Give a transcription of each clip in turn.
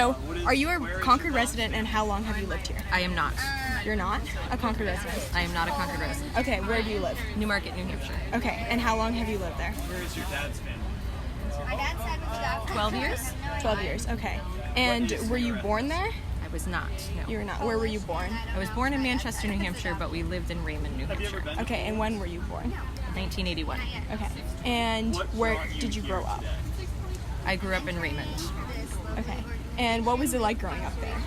So, are you a Concord resident, and how long have you lived here? I am not. You're not a Concord resident? I am not a Concord resident. Okay, where do you live? Newmarket, New Hampshire. Okay, and how long have you lived there? Where's your dad's family? 12 years? 12 years, okay. And were you born there? I was not, no. You were not. Where were you born? I was born in Manchester, New Hampshire, but we lived in Raymond, New Hampshire. Okay, and when were you born? 1981. Okay. And where did you grow up? I grew up in Raymond. Okay. And what was it like growing up there?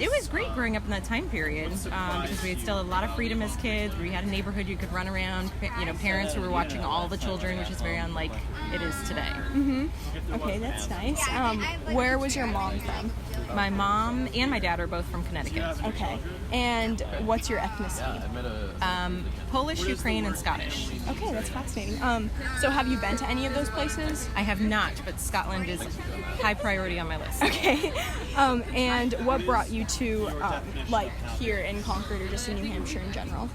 It was great growing up in that time period because we had still a lot of freedom as kids. We had a neighborhood you could run around. Parents who were watching all the children, which is very unlike it is today. Mm-hmm. Okay, that's nice. Where was your mom from? My mom and my dad are both from Connecticut. Okay. And what's your ethnicity? Polish, Ukraine, and Scottish. Okay, that's fascinating. So have you been to any of those places? I have not, but Scotland is high priority on my list. Okay. And what brought you to here in Concord or just in New Hampshire in general?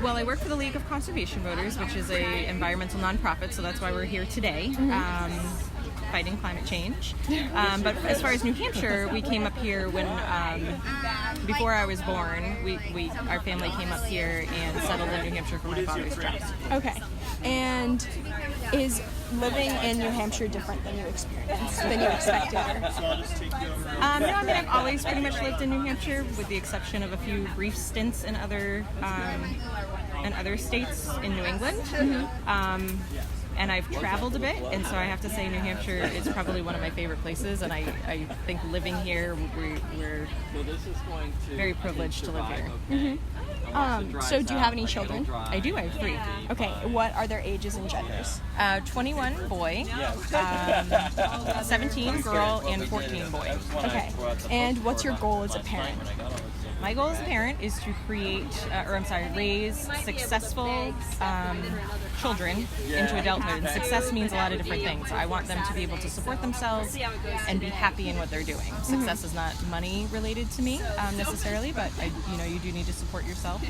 Well, I work for the League of Conservation Voters, which is a environmental nonprofit, so that's why we're here today. Fighting climate change. But as far as New Hampshire, we came up here when, before I was born, our family came up here and settled in New Hampshire for my father's job. Okay. And is living in New Hampshire different than you expected? No, I mean, I've always pretty much lived in New Hampshire, with the exception of a few brief stints in other states in New England. And I've traveled a bit, and so I have to say New Hampshire is probably one of my favorite places, and I think living here, we're very privileged to live here. So do you have any children? I do, I have 3. Okay, what are their ages and genders? 21 boy, 17 girl, and 14 boy. Okay, and what's your goal as a parent? My goal as a parent is to raise successful children into adulthood. And success means a lot of different things. I want them to be able to support themselves and be happy in what they're doing. Success is not money related to me necessarily, but you do need to support yourself.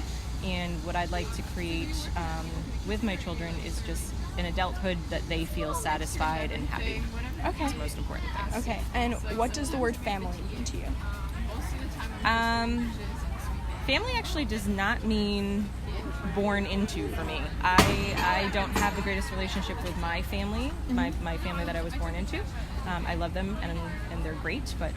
And what I'd like to create with my children is just an adulthood that they feel satisfied and happy. Okay. That's the most important thing. Okay. And what does the word family mean to you? Family actually does not mean born into for me. I don't have the greatest relationship with my family, my family that I was born into. I love them and they're great, but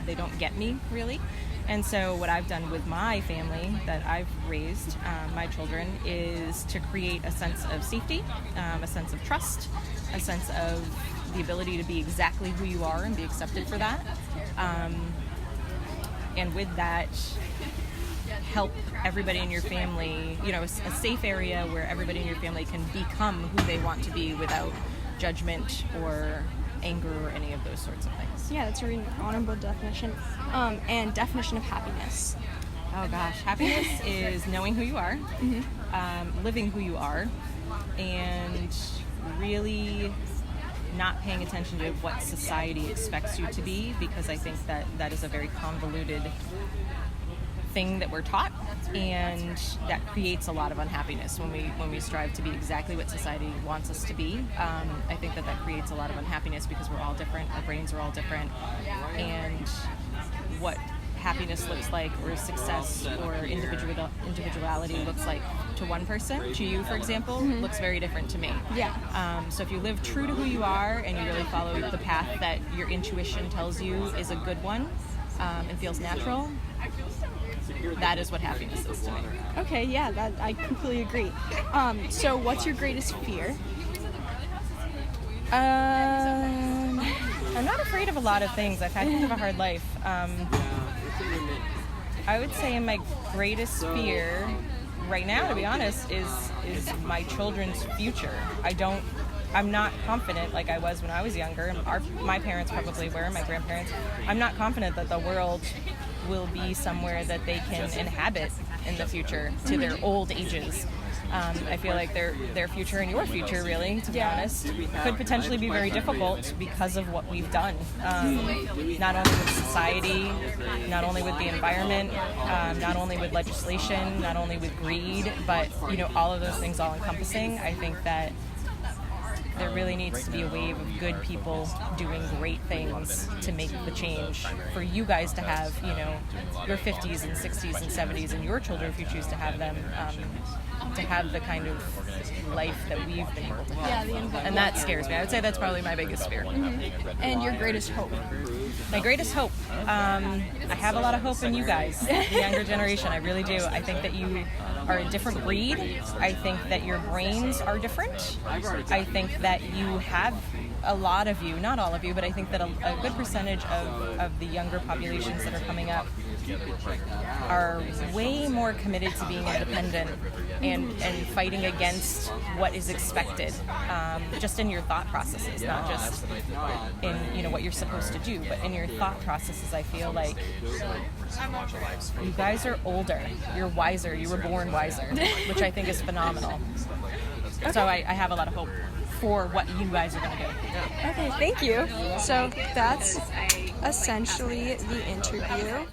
they don't get me really. And so what I've done with my family that I've raised, my children, is to create a sense of safety, a sense of trust, a sense of the ability to be exactly who you are and be accepted for that. And with that, help everybody in your family, a safe area where everybody in your family can become who they want to be without judgment or anger or any of those sorts of things. Yeah, that's a really honorable definition. And definition of happiness. Oh gosh, happiness is knowing who you are, living who you are, and really not paying attention to what society expects you to be, because I think that is a very convoluted thing that we're taught, and that creates a lot of unhappiness when we strive to be exactly what society wants us to be. I think that creates a lot of unhappiness because we're all different, our brains are all different, and what happiness looks like, or success, or individuality looks like to one person, to you, for example, looks very different to me. Yeah. So if you live true to who you are and you really follow the path that your intuition tells you is a good one and feels natural, that is what happiness is to me. Okay, yeah, that I completely agree. So what's your greatest fear? I'm not afraid of a lot of things. I've had kind of a hard life. I would say my greatest fear right now, to be honest, is my children's future. I'm not confident like I was when I was younger, and my parents probably were, my grandparents. I'm not confident that the world will be somewhere that they can inhabit in the future to their old ages. I feel like their future and your future, really, to be honest, could potentially be very difficult because of what we've done. Not only with society, not only with the environment, not only with legislation, not only with greed, but all of those things all encompassing. I think that there really needs to be a wave of good people doing great things to make the change for you guys to have, your 50s and 60s and 70s, and your children, if you choose to have them, to have the kind of life that we've been able to have. And that scares me. I would say that's probably my biggest fear. And your greatest hope? My greatest hope. I have a lot of hope in you guys, the younger generation. I really do. I think that you are a different breed. I think that your brains are different. I think that you have, a lot of you, not all of you, but I think that a good percentage of the younger populations that are coming up are way more committed to being independent and fighting against what is expected, just in your thought processes, not just in what you're supposed to do, but in your thought processes. I feel like you guys are older, you're wiser, you were born wiser, which I think is phenomenal. So I have a lot of hope for what you guys are going to do. Okay, thank you. So that's essentially the interview.